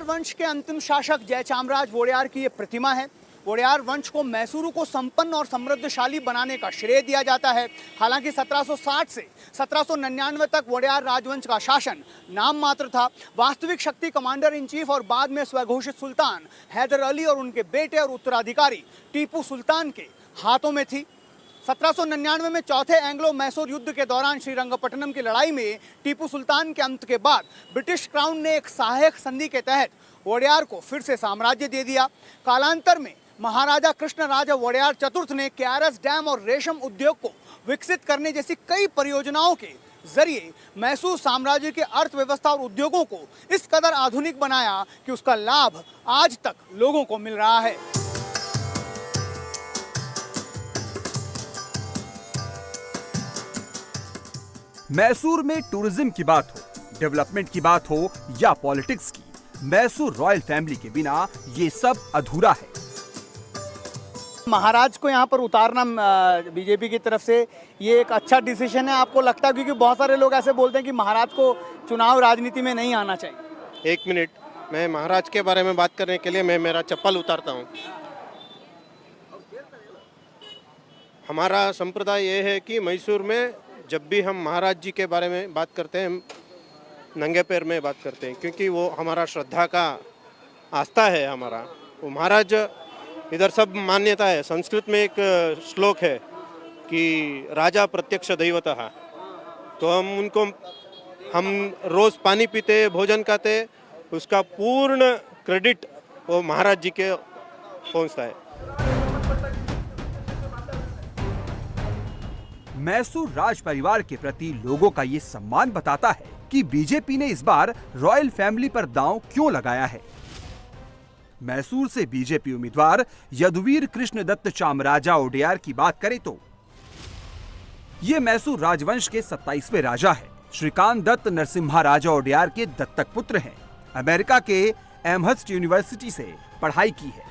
वंश के अंतिम शासक जयचामराज वोडेयार की ये प्रतिमा है। वोडेयार वंश को मैसूरू को संपन्न और समृद्धशाली बनाने का श्रेय दिया जाता है। हालांकि 1760 से 1799 तक वोडेयार राजवंश का शासन नाम मात्र था। वास्तविक शक्ति कमांडर इन चीफ और बाद में स्वघोषित सुल्तान हैदर अली और उनके बेटे और उत्तराधिकारी टीपू सुल्तान के हाथों में थी। 1799 में चौथे एंग्लो मैसूर युद्ध के दौरान श्रीरंगपट्टनम की लड़ाई में टीपू सुल्तान के अंत के बाद ब्रिटिश क्राउन ने एक सहायक संधि के तहत वोडेयार को फिर से साम्राज्य दे दिया। कालांतर में महाराजा कृष्णराज वोडेयार चतुर्थ ने केआरएस डैम और रेशम उद्योग को विकसित करने जैसी कई परियोजनाओं के जरिए मैसूर साम्राज्य के अर्थव्यवस्था और उद्योगों को इस कदर आधुनिक बनाया कि उसका लाभ आज तक लोगों को मिल रहा है। मैसूर में टूरिज्म की बात हो, डेवलपमेंट की बात हो या पॉलिटिक्स की, मैसूर रॉयल फैमिली के बिना ये सब अधूरा है। महाराज को यहाँ पर उतारना बीजेपी की तरफ से ये एक अच्छा डिसीजन है, आपको लगता है? क्योंकि बहुत सारे लोग ऐसे बोलते हैं कि महाराज को चुनाव राजनीति में नहीं आना चाहिए। एक मिनट, मैं महाराज के बारे में बात करने के लिए मैं मेरा चप्पल उतारता हूँ। हमारा संप्रदाय ये है कि मैसूर में जब भी हम महाराज जी के बारे में बात करते हैं, नंगे पैर में बात करते हैं, क्योंकि वो हमारा श्रद्धा का आस्था है। हमारा वो महाराज इधर सब मान्यता है। संस्कृत में एक श्लोक है कि राजा प्रत्यक्ष दैवतः। तो हम रोज़ पानी पीते, भोजन खाते, उसका पूर्ण क्रेडिट वो महाराज जी के पहुंचता है। मैसूर राज परिवार के प्रति लोगों का ये सम्मान बताता है कि बीजेपी ने इस बार रॉयल फैमिली पर दांव क्यों लगाया है। मैसूर से बीजेपी उम्मीदवार यदुवीर कृष्णदत्त चामराजा वोडेयार की बात करें तो ये मैसूर राजवंश के 27वें राजा है। श्रीकांत दत्त नरसिम्हा राजा वोडेयार के दत्तक पुत्र हैं। अमेरिका के एमहर्स्ट यूनिवर्सिटी से पढ़ाई की है।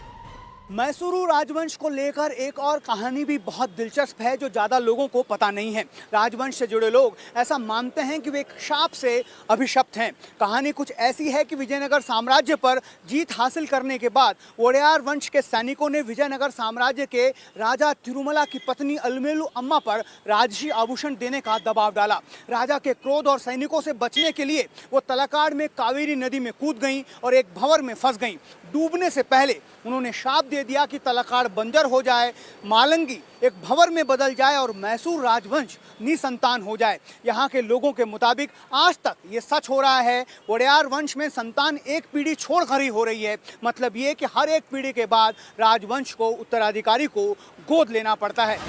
मैसूरू राजवंश को लेकर एक और कहानी भी बहुत दिलचस्प है जो ज़्यादा लोगों को पता नहीं है। राजवंश से जुड़े लोग ऐसा मानते हैं कि वे एक शाप से अभिशप्त हैं। कहानी कुछ ऐसी है कि विजयनगर साम्राज्य पर जीत हासिल करने के बाद वोडेयार वंश के सैनिकों ने विजयनगर साम्राज्य के राजा तिरुमला की पत्नी अलमेलु अम्मा पर राजसी आभूषण देने का दबाव डाला। राजा के क्रोध और सैनिकों से बचने के लिए वो तलाकाड़ में कावेरी नदी में कूद गईं और एक भंवर में फंस गईं। डूबने से पहले उन्होंने शाप दे दिया कि तलाकाड़ बंजर हो जाए, मालंगी एक भंवर में बदल जाए और मैसूर राजवंश निसंतान हो जाए। यहाँ के लोगों के मुताबिक आज तक ये सच हो रहा है। वोडेयार वंश में संतान एक पीढ़ी छोड़कर ही हो रही है। मतलब ये कि हर एक पीढ़ी के बाद राजवंश को उत्तराधिकारी को गोद लेना पड़ता है।